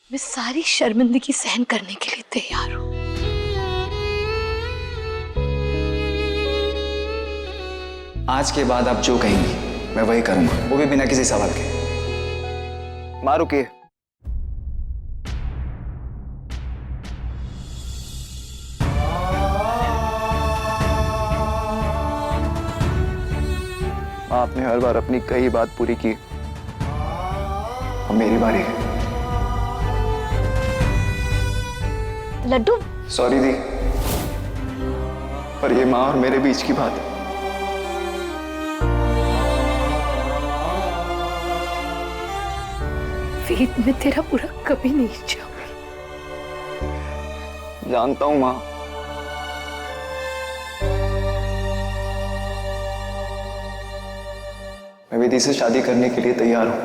मैं सारी शर्मिंदगी सहन करने के लिए तैयार हूं। आज के बाद आप जो कहेंगी मैं वही करूंगा, वो भी बिना किसी सवाल के। मां रुकिए। मां, आपने हर बार अपनी कई बात पूरी की, अब मेरी बारी है। लड्डू। सॉरी दी, पर ये मां और मेरे बीच की बात है। वेद, मैं तेरा बुरा कभी नहीं चाहूंगी। जानता हूं मां, मैं विधि से शादी करने के लिए तैयार हूं।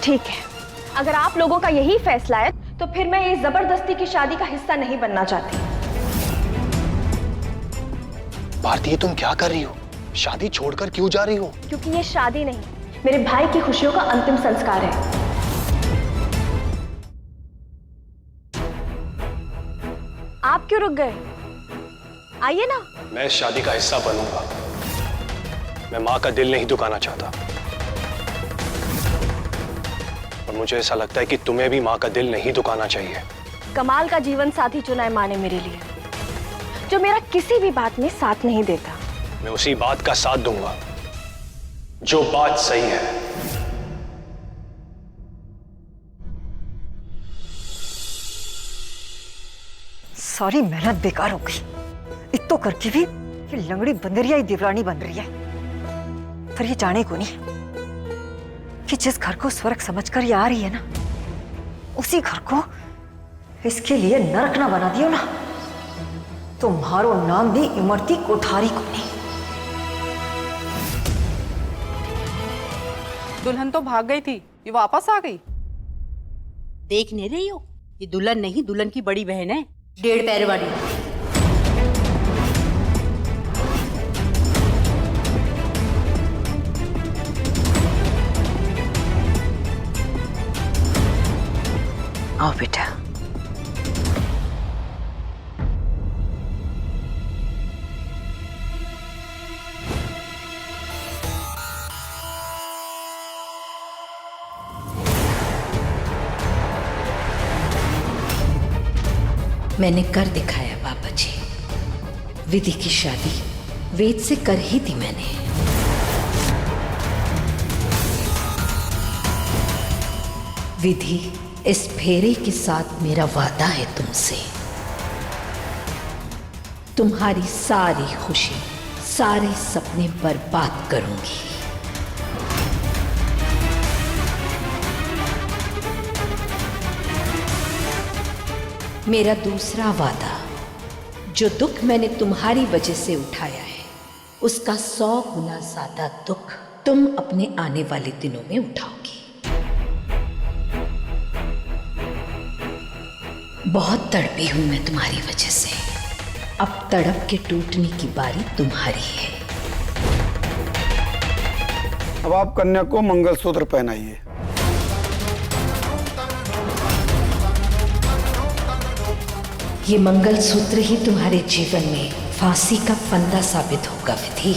ठीक है, अगर आप लोगों का यही फैसला है तो फिर मैं इस जबरदस्ती की शादी का हिस्सा नहीं बनना चाहती। भारती, तुम क्या कर रही हो? शादी छोड़कर क्यों जा रही हो? क्योंकि ये शादी नहीं, मेरे भाई की खुशियों का अंतिम संस्कार है। आप क्यों रुक गए? आइए ना। मैं इस शादी का हिस्सा बनूंगा। मैं मां का दिल नहीं दुखाना चाहता, और मुझे ऐसा लगता है कि तुम्हें भी मां का दिल नहीं दुखाना चाहिए। कमाल का जीवन साथी चुना है मां ने मेरे लिए, जो मेरा किसी भी बात में साथ नहीं देता। मैं उसी बात का साथ दूंगा जो बात सही है। सारी मेहनत बेकार हो गई। इतो करके भी ये लंगड़ी बंदरिया ही देवरानी बन रही है। पर ये जाने को नहीं कि जिस घर को स्वर्ग समझकर ये आ रही है ना, उसी घर को इसके लिए नरक ना बना दियो ना, तुम्हारो नाम भी इमरती कोठारी को नहीं। दुल्हन तो भाग गई थी, ये वापस आ गई। देख नहीं रही हो, ये दुल्हन नहीं, दुल्हन की बड़ी बहन है, 1.5 पैर वाली। आओ बेटा। मैंने कर दिखाया पापा जी। विधि की शादी वेद से कर ही दी मैंने। विधि, इस फेरे के साथ मेरा वादा है तुमसे। तुम्हारी सारी खुशी, सारे सपने बर्बाद करूंगी। मेरा दूसरा वादा, जो दुख मैंने तुम्हारी वजह से उठाया है, उसका 100 गुना ज्यादा दुख तुम अपने आने वाले दिनों में उठाओगी। बहुत तड़पी हूं मैं तुम्हारी वजह से। अब तड़प के टूटने की बारी तुम्हारी है। अब आप कन्या को मंगलसूत्र पहनाइए। ये मंगलसूत्र ही तुम्हारे जीवन में फांसी का फंदा साबित होगा विधि।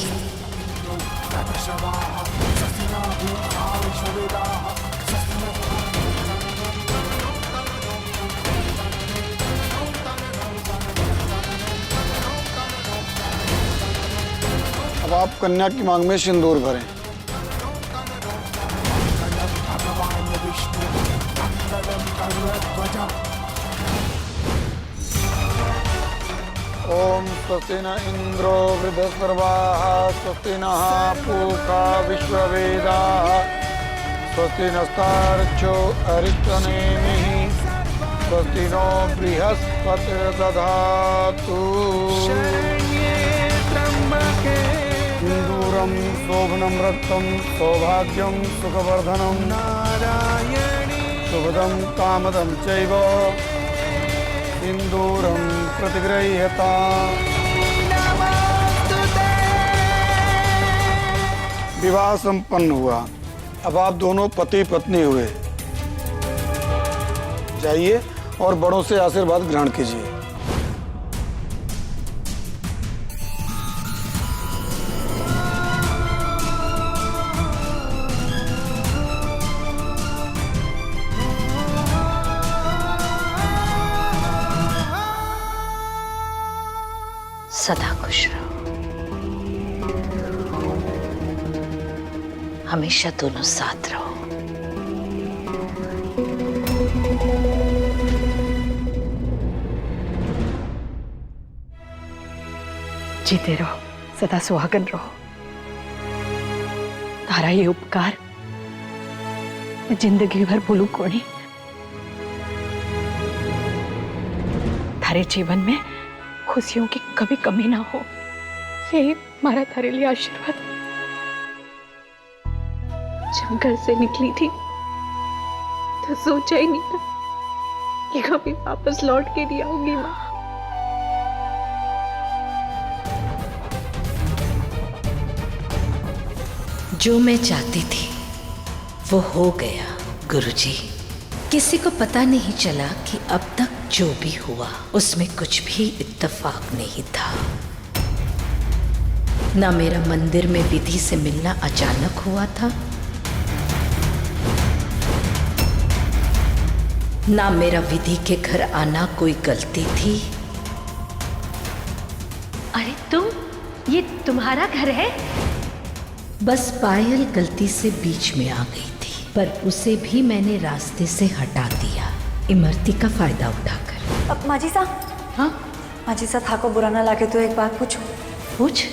अब आप कन्या की मांग में सिंदूर भरें। ओम स्वस्ति न इंद्रो वृद्धस्पर्वाः, स्वस्ति नः पूषा विश्ववेदाः, स्वस्ति नस्तार्क्ष्यो अरिष्टनेमिः, स्वस्ति नो बृहस्पतिर्दधातु। सिंदूरं शोभनं रक्तं सौभाग्यं सुखवर्धनं, शुभदं कामदं चैव सिंदूरं प्रतिगृह्यता। विवाह संपन्न हुआ। अब आप दोनों पति पत्नी हुए। जाइए और बड़ों से आशीर्वाद ग्रहण कीजिए। सदा खुश रहो, हमेशा दोनों साथ रहो। जीते रहो, सदा सुहागन रहो। तारा ये उपकार मैं जिंदगी भर भूलू कोनी। थारे जीवन में खुशियों की कभी कमी ना हो, यही हमारा थारे लिए आशीर्वाद। जब घर से निकली थी तो सोचा ही नहीं था कि कभी वापस लौट के नहीं आऊंगी माँ। जो मैं चाहती थी वो हो गया गुरुजी। किसी को पता नहीं चला कि अब तक जो भी हुआ उसमें कुछ भी इत्तेफाक नहीं था। ना मेरा मंदिर में विधि से मिलना अचानक हुआ था, ना मेरा विधि के घर आना कोई गलती थी। अरे तुम, ये तुम्हारा घर है? बस पायल गलती से बीच में आ गई थी, पर उसे भी मैंने रास्ते से हटा दिया, इमरती का फायदा उठाकर। अब माजी सा, हाँ माजी सा थाको बुरा ना लागे तो एक बात पूछो। पूछ।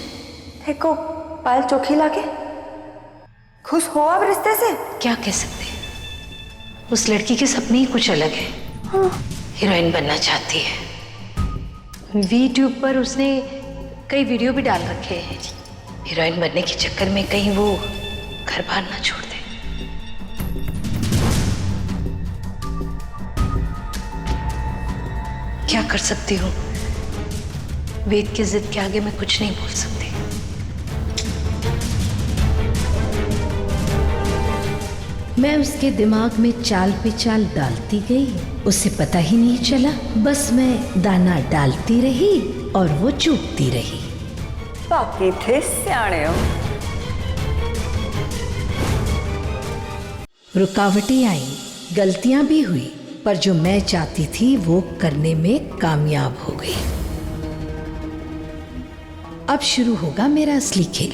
देखो पायल चोखी लागे, खुश हो अब रिश्ते से? क्या कह सकते हैं, उस लड़की के सपने ही कुछ अलग है। हाँ। हीरोइन बनना चाहती है। यूट्यूब पर उसने कई वीडियो भी डाल रखे हैं। हीरोइन बनने के चक्कर में कहीं वो घर बार ना छोड़ दे। क्या कर सकती हूँ, वेद की जिद के आगे मैं कुछ नहीं बोल सकती। मैं उसके दिमाग में चाल पे चाल डालती गई, उसे पता ही नहीं चला। बस मैं दाना डालती रही और वो चूकती रही। बाकी थे सियाणे हो। रुकावटें आई, गलतियां भी हुई, पर जो मैं चाहती थी वो करने में कामयाब हो गई। अब शुरू होगा मेरा असली खेल।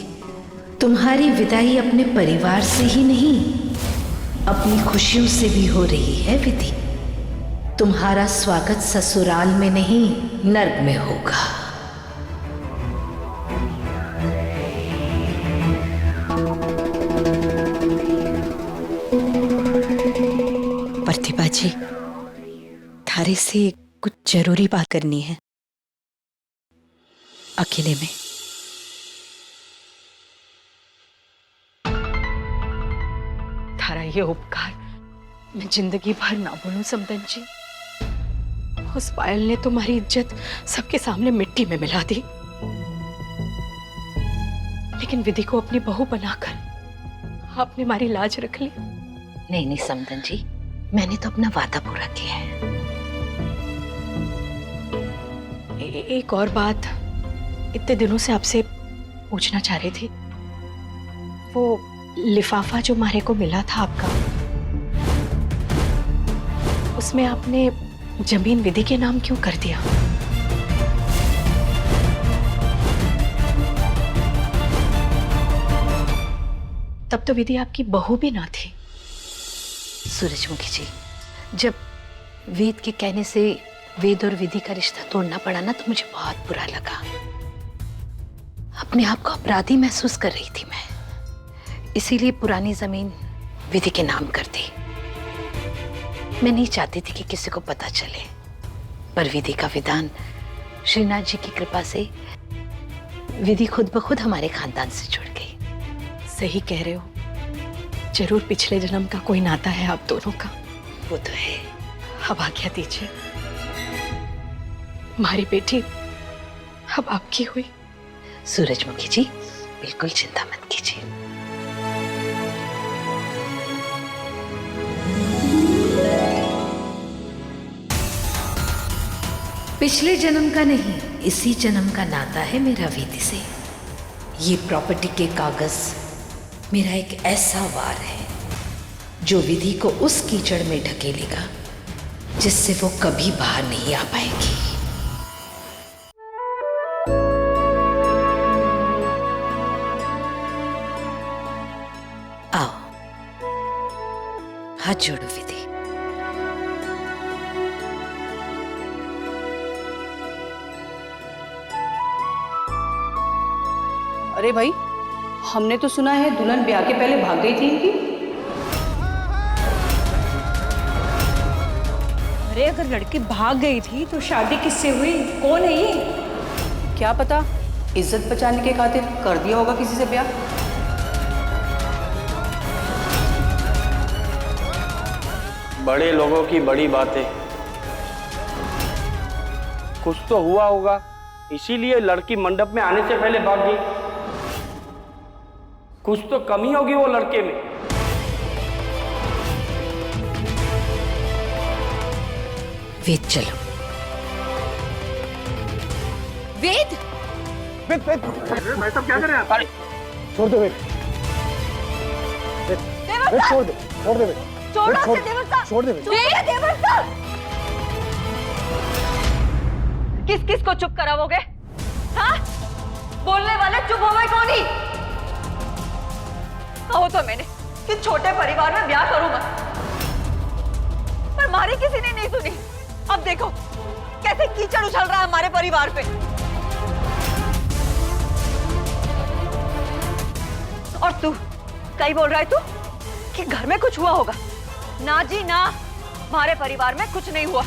तुम्हारी विदाई अपने परिवार से ही नहीं, अपनी खुशियों से भी हो रही है विधि। तुम्हारा स्वागत ससुराल में नहीं, नर्क में होगा। प्रतिभा जी, थारे से कुछ जरूरी बात करनी है, अकेले में। थारा ये उपकार मैं जिंदगी भर ना भूलूं समदन जी। उस पायल ने तुम्हारी इज्जत सबके सामने मिट्टी में मिला दी, लेकिन विधि को अपनी बहू बनाकर आपने हमारी लाज रख ली। नहीं नहीं समदन जी, मैंने तो अपना वादा पूरा किया है। एक और बात इतने दिनों से आपसे पूछना चाह रही थी। वो लिफाफा जो मारे को मिला था आपका, उसमें आपने जमीन विधि के नाम क्यों कर दिया? तब तो विधि आपकी बहू भी ना थी। सूरजमुखी जी, जब वेद के कहने से वेद और विधि का रिश्ता तोड़ना पड़ा ना, तो मुझे बहुत बुरा लगा। अपने आप को अपराधी महसूस कर रही थी मैं, इसीलिए पुरानी जमीन विधि के नाम कर दी। मैं नहीं चाहती थी कि किसी को पता चले, पर विधि का विधान, श्रीनाथ जी की कृपा से विधि खुद ब खुद हमारे खानदान से जुड़ गई। सही कह रहे हो, जरूर पिछले जन्म का कोई नाता है आप दोनों का। वो तो है। अब आज्ञा दीजिए, हमारी बेटी अब आपकी हुई। सूरजमुखी जी, बिल्कुल चिंता मत कीजिए। पिछले जन्म का नहीं, इसी जन्म का नाता है मेरा विधि से। ये प्रॉपर्टी के कागज मेरा एक ऐसा वार है जो विधि को उस कीचड़ में ढकेलेगा जिससे वो कभी बाहर नहीं आ पाएगी। आओ, हाथ जोड़ो विधि। अरे भाई, हमने तो सुना है दुल्हन ब्याह के पहले भाग गई थी इनकी। अरे अगर लड़की भाग गई थी तो शादी किससे हुई? कौन है ये? क्या पता, इज्जत बचाने के खातिर कर दिया होगा किसी से ब्याह। बड़े लोगों की बड़ी बातें। कुछ तो हुआ होगा, इसीलिए लड़की मंडप में आने से पहले भाग गई। कुछ तो कमी होगी वो लड़के में। वेद, चलो। वेद, भाई साहब क्या कर रहे हैं? छोड़ दे बेट, छोड़ दे, छोड़ दे बेट, छोड़ दे बेट। किस किस को चुप कराओगे? हाँ? बोलने वाले चुप हो गए कौन ही? कहो तो मैंने कि छोटे परिवार में ब्याह करूंगा, पर हमारी किसी ने नहीं सुनी। अब देखो कैसे कीचड़ उछल रहा है हमारे परिवार पे। और तू कहीं बोल रहा है तू कि घर में कुछ हुआ होगा? ना जी ना, हमारे परिवार में कुछ नहीं हुआ।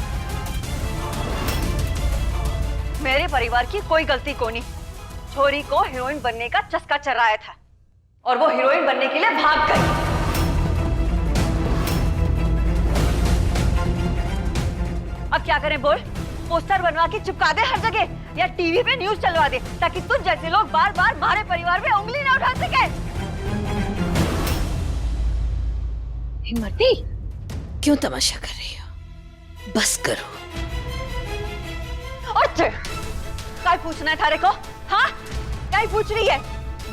मेरे परिवार की कोई गलती को नहीं। छोरी को हीरोइन बनने का चस्का चढ़ाया था और वो हीरोइन बनने के लिए भाग गई। अब क्या करें बोल? पोस्टर बनवा के चिपका दे हर जगह या टीवी पे न्यूज चलवा दे ताकि तुझ जैसे लोग बार बार हमारे परिवार में उंगली ना उठा सके। हिम्मती, क्यों तमाशा कर रही हो? बस करो। और क्या पूछना है थारे को? हाँ, क्या पूछ रही है?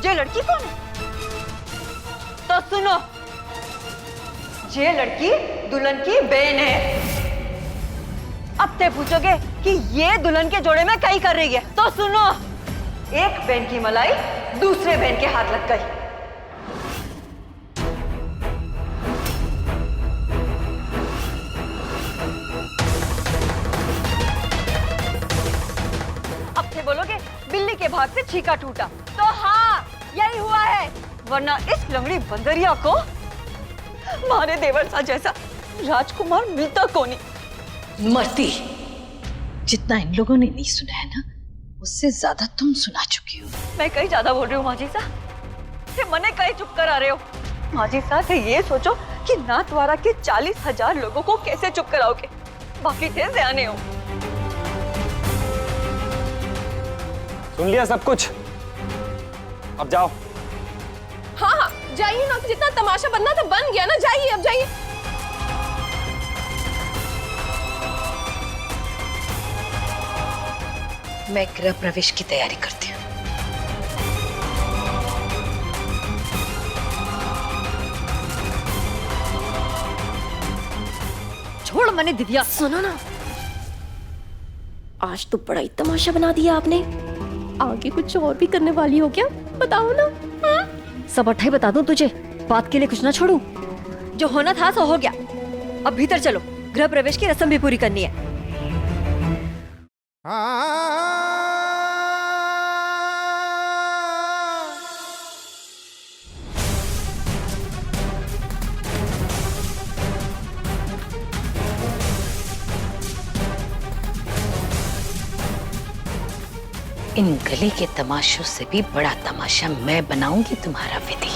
ये लड़की कौन है? तो सुनो, ये लड़की दुल्हन की बहन है। अब ते पूछोगे कि ये दुल्हन के जोड़े में क्या कर रही है, तो सुनो, एक बहन की मलाई दूसरे बहन के हाथ लग गई। अब से बोलोगे बिल्ली के भाग से छीका टूटा, तो हाँ यही हुआ है, वरना इस लंगड़ी बंदरिया को मारे देवर सा जैसा राजकुमार मिलता को नहीं। मरती, जितना इन लोगों ने नहीं सुना है ना, उससे ज्यादा तुम सुना चुकी हो। मैं कहीं ज्यादा बोल रही हूँ माजी साहब, मने कहीं चुप करा रहे हो। माजी साहब ये सोचो कि नाथद्वारा के 40,000 लोगों को कैसे चुप कराओगे, बाकी थे सियाने हो। सुन लिया सब कुछ, अब जाओ। हाँ हाँ जाइए ना, जितना तमाशा बनना था बन गया ना, जाइए अब जाइए। मैं गृह प्रवेश की तैयारी करती हूँ। छोड़ मने दिव्या। सुनो ना, आज तो बड़ा ही तमाशा बना दिया आपने। आगे कुछ और भी करने वाली हो क्या? बताओ ना। हाँ? सब अट्ठाई बता दूं तुझे, बात के लिए कुछ ना छोड़ू। जो होना था सो हो गया, अब भीतर चलो, गृह प्रवेश की रस्म भी पूरी करनी है। इन गले के तमाशों से भी बड़ा तमाशा मैं बनाऊंगी तुम्हारा विधि।